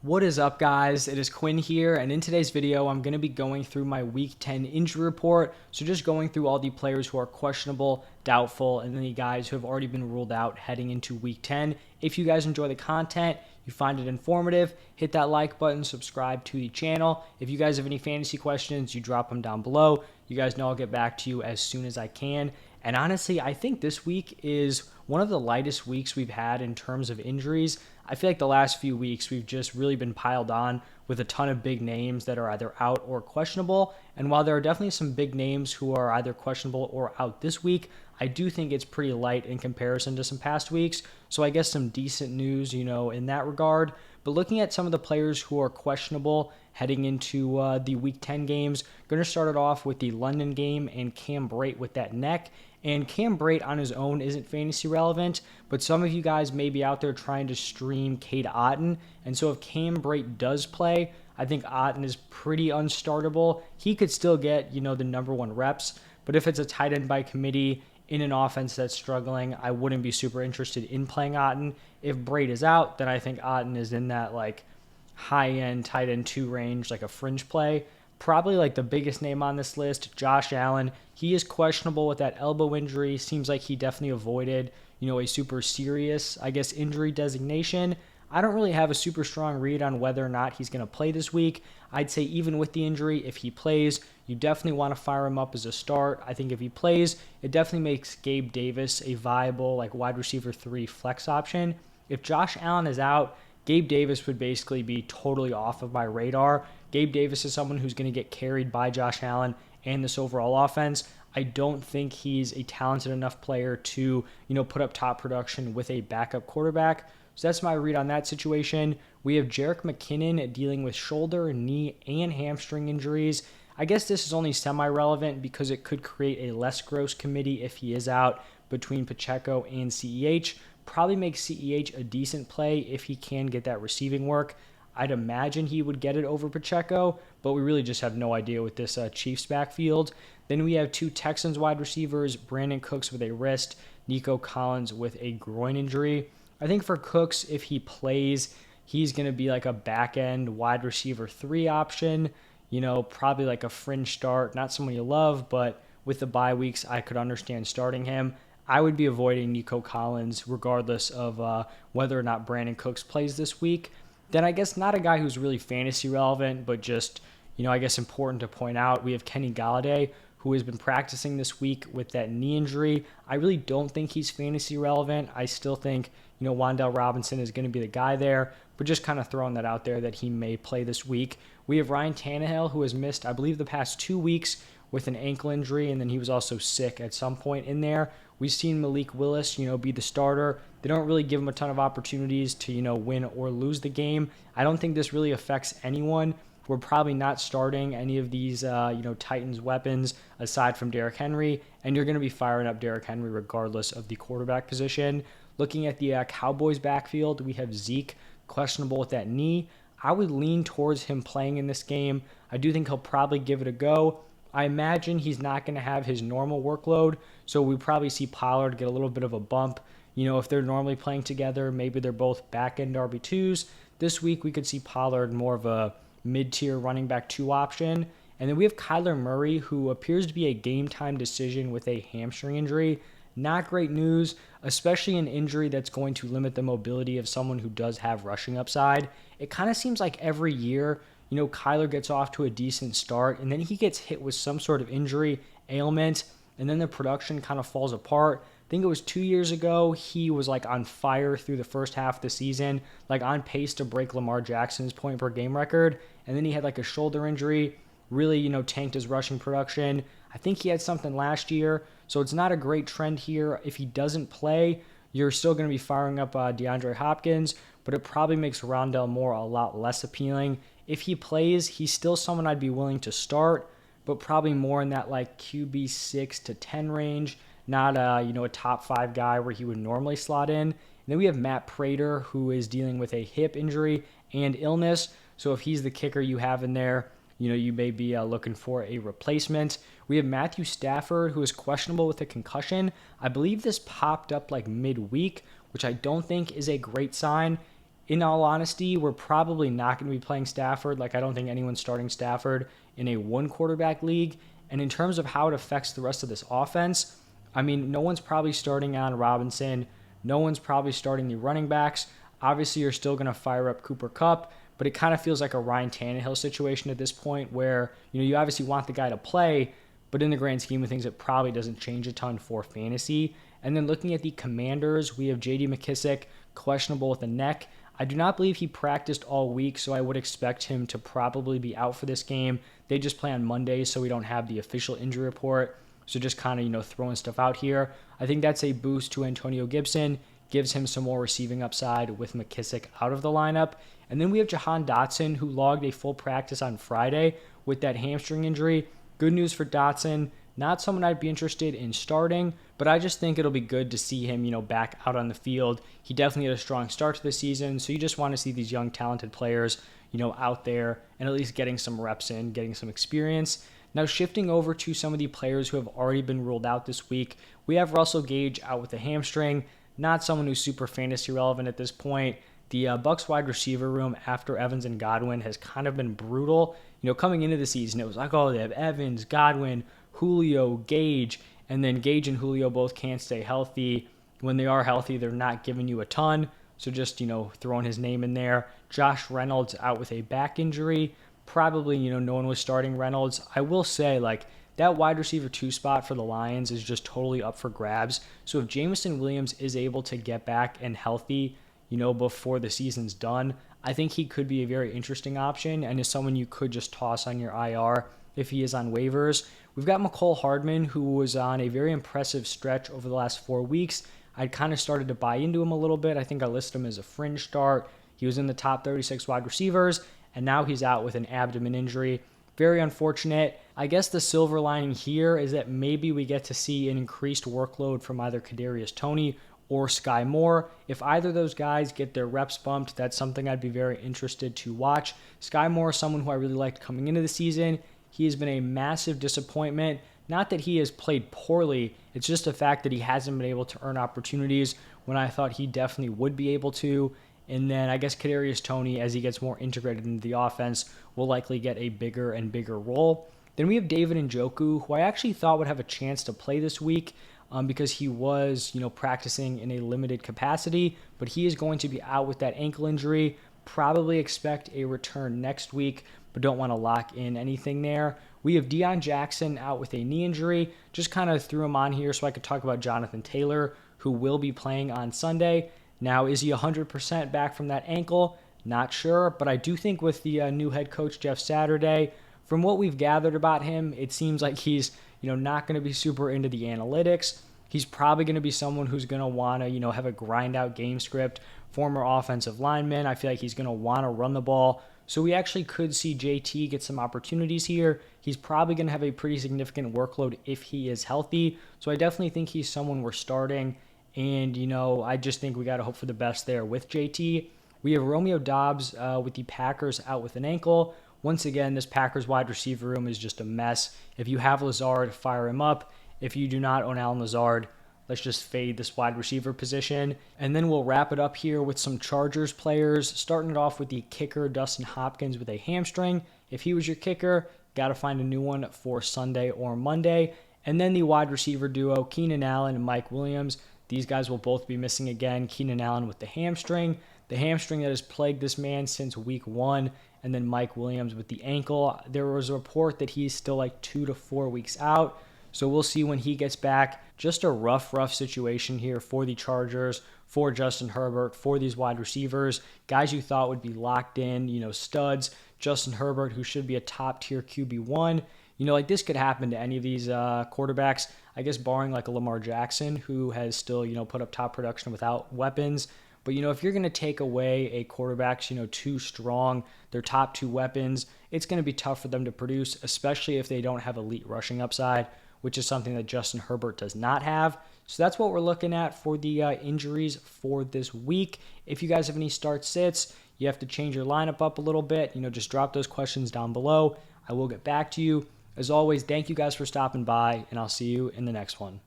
What is up, guys? It is Quinn here, and in today's video, I'm going to be going through my Week 10 injury report. So just going through all the players who are questionable, doubtful, and then the guys who have already been ruled out heading into Week 10. If you guys enjoy the content, you find it informative, hit that like button, subscribe to the channel. If you guys have any fantasy questions, you drop them down below. You guys know I'll get back to you as soon as I can. And honestly, I think this week is one of the lightest weeks we've had in terms of injuries. I feel like the last few weeks we've just really been piled on with a ton of big names that are either out or questionable. And while there are definitely some big names who are either questionable or out this week, I do think it's pretty light in comparison to some past weeks. So I guess some decent news, in that regard. But looking at some of the players who are questionable heading into the Week 10 games, going to start it off with the London game and Cam Brate with that neck. And Cam Brate on his own isn't fantasy relevant, but some of you guys may be out there trying to stream Cade Otton. And so if Cam Brate does play, I think Otton is pretty unstartable. He could still get, the number one reps, but if it's a tight end by committee in an offense that's struggling, I wouldn't be super interested in playing Otton. If Brate is out, then I think Otton is in that high-end tight end 2 range, like a fringe play. Probably the biggest name on this list, Josh Allen. He is questionable with that elbow injury. Seems like he definitely avoided, a super serious, injury designation. I don't really have a super strong read on whether or not he's going to play this week. I'd say even with the injury, if he plays, you definitely want to fire him up as a start. I think if he plays, it definitely makes Gabe Davis a viable wide receiver 3 flex option. If Josh Allen is out, Gabe Davis would basically be totally off of my radar. Gabe Davis is someone who's going to get carried by Josh Allen and this overall offense. I don't think he's a talented enough player to, put up top production with a backup quarterback. So that's my read on that situation. We have Jerick McKinnon dealing with shoulder, knee, and hamstring injuries. I guess this is only semi-relevant because it could create a less gross committee if he is out between Pacheco and CEH. Probably make CEH a decent play if he can get that receiving work. I'd imagine he would get it over Pacheco, but we really just have no idea with this Chiefs backfield. Then we have 2 Texans wide receivers, Brandon Cooks with a wrist, Nico Collins with a groin injury. I think for Cooks, if he plays, he's going to be a back-end wide receiver 3 option, probably a fringe start, not someone you love, but with the bye weeks, I could understand starting him. I would be avoiding Nico Collins regardless of whether or not Brandon Cooks plays this week. Then I guess not a guy who's really fantasy relevant, but just, important to point out. We have Kenny Golladay, who has been practicing this week with that knee injury. I really don't think he's fantasy relevant. I still think, Wan'Dale Robinson is going to be the guy there, but just kind of throwing that out there that he may play this week. We have Ryan Tannehill, who has missed, I believe, the past 2 weeks with an ankle injury, and then he was also sick at some point in there. We've seen Malik Willis, be the starter. They don't really give him a ton of opportunities to, win or lose the game. I don't think this really affects anyone. We're probably not starting any of these, Titans weapons aside from Derrick Henry, and you're going to be firing up Derrick Henry regardless of the quarterback position. Looking at the Cowboys backfield, we have Zeke questionable with that knee. I would lean towards him playing in this game. I do think he'll probably give it a go. I imagine he's not going to have his normal workload, so we probably see Pollard get a little bit of a bump. If they're normally playing together, maybe they're both back-end RB2s. This week, we could see Pollard more of a mid-tier running back 2 option. And then we have Kyler Murray, who appears to be a game-time decision with a hamstring injury. Not great news, especially an injury that's going to limit the mobility of someone who does have rushing upside. It kind of seems like every year, Kyler gets off to a decent start, and then he gets hit with some sort of injury, ailment, and then the production kind of falls apart. I think it was 2 years ago, he was on fire through the first half of the season, on pace to break Lamar Jackson's point per game record, and then he had a shoulder injury, really, tanked his rushing production. I think he had something last year, so it's not a great trend here. If he doesn't play, you're still going to be firing up DeAndre Hopkins, but it probably makes Rondale Moore a lot less appealing. If he plays, he's still someone I'd be willing to start, but probably more in that QB 6 to 10 range, not a top 5 guy where he would normally slot in. And then we have Matt Prater, who is dealing with a hip injury and illness. So if he's the kicker you have in there, you may be looking for a replacement. We have Matthew Stafford, who is questionable with a concussion. I believe this popped up midweek, which I don't think is a great sign. In all honesty, we're probably not going to be playing Stafford. Like, I don't think anyone's starting Stafford in a one quarterback league. And in terms of how it affects the rest of this offense, I mean, no one's probably starting on Robinson. No one's probably starting the running backs. Obviously, you're still going to fire up Cooper Kupp, but it kind of feels like a Ryan Tannehill situation at this point where, you obviously want the guy to play, but in the grand scheme of things, it probably doesn't change a ton for fantasy. And then looking at the Commanders, we have J.D. McKissic, questionable with a neck. I do not believe he practiced all week, so I would expect him to probably be out for this game. They just play on Monday, so we don't have the official injury report. So just kind of, throwing stuff out here. I think that's a boost to Antonio Gibson, gives him some more receiving upside with McKissic out of the lineup. And then we have Jahan Dotson, who logged a full practice on Friday with that hamstring injury. Good news for Dotson. Not someone I'd be interested in starting, but I just think it'll be good to see him, back out on the field. He definitely had a strong start to the season, so you just want to see these young, talented players, out there and at least getting some reps in, getting some experience. Now, shifting over to some of the players who have already been ruled out this week, we have Russell Gage out with a hamstring. Not someone who's super fantasy relevant at this point. The Bucks wide receiver room after Evans and Godwin has kind of been brutal. Coming into the season, it was like, oh, they have Evans, Godwin, Julio, Gage, and then Gage and Julio both can't stay healthy. When they are healthy, they're not giving you a ton. So just, throwing his name in there. Josh Reynolds out with a back injury. Probably, no one was starting Reynolds. I will say, that wide receiver 2 spot for the Lions is just totally up for grabs. So if Jameson Williams is able to get back and healthy, before the season's done, I think he could be a very interesting option and is someone you could just toss on your IR if he is on waivers. We've got Mecole Hardman, who was on a very impressive stretch over the last 4 weeks. I'd kind of started to buy into him a little bit. I think I listed him as a fringe start. He was in the top 36 wide receivers, and now he's out with an abdomen injury. Very unfortunate. I guess the silver lining here is that maybe we get to see an increased workload from either Kadarius Toney or Sky Moore. If either of those guys get their reps bumped, that's something I'd be very interested to watch. Sky Moore is someone who I really liked coming into the season. He has been a massive disappointment. Not that he has played poorly, it's just the fact that he hasn't been able to earn opportunities when I thought he definitely would be able to. And then I guess Kadarius Toney, as he gets more integrated into the offense, will likely get a bigger and bigger role. Then we have David Njoku, who I actually thought would have a chance to play this week because he was, practicing in a limited capacity, but he is going to be out with that ankle injury. Probably expect a return next week, but don't want to lock in anything there. We have Deion Jackson out with a knee injury. Just kind of threw him on here so I could talk about Jonathan Taylor, who will be playing on Sunday. Now, is he 100% back from that ankle? Not sure, but I do think with the new head coach, Jeff Saturday, from what we've gathered about him, it seems like he's, not going to be super into the analytics. He's probably going to be someone who's going to want to, have a grind out game script. Former offensive lineman. I feel like he's going to want to run the ball. So we actually could see JT get some opportunities here. He's probably going to have a pretty significant workload if he is healthy. So I definitely think he's someone we're starting. And, I just think we got to hope for the best there with JT. We have Romeo Doubs with the Packers out with an ankle. Once again, this Packers wide receiver room is just a mess. If you have Lazard, fire him up. If you do not own Allen Lazard, let's just fade this wide receiver position. And then we'll wrap it up here with some Chargers players, starting it off with the kicker, Dustin Hopkins, with a hamstring. If he was your kicker, got to find a new one for Sunday or Monday. And then the wide receiver duo, Keenan Allen and Mike Williams. These guys will both be missing again. Keenan Allen with the hamstring that has plagued this man since week 1, and then Mike Williams with the ankle. There was a report that he's still like 2 to 4 weeks out. So we'll see when he gets back. Just a rough situation here for the Chargers, for Justin Herbert, for these wide receivers. Guys you thought would be locked in, studs. Justin Herbert, who should be a top-tier QB1. This could happen to any of these quarterbacks. I guess barring like a Lamar Jackson, who has still, put up top production without weapons. But, if you're going to take away a quarterback's, too strong, their top 2 weapons, it's going to be tough for them to produce, especially if they don't have elite rushing upside, which is something that Justin Herbert does not have. So that's what we're looking at for the injuries for this week. If you guys have any start sits, you have to change your lineup up a little bit, just drop those questions down below. I will get back to you. As always, thank you guys for stopping by, and I'll see you in the next one.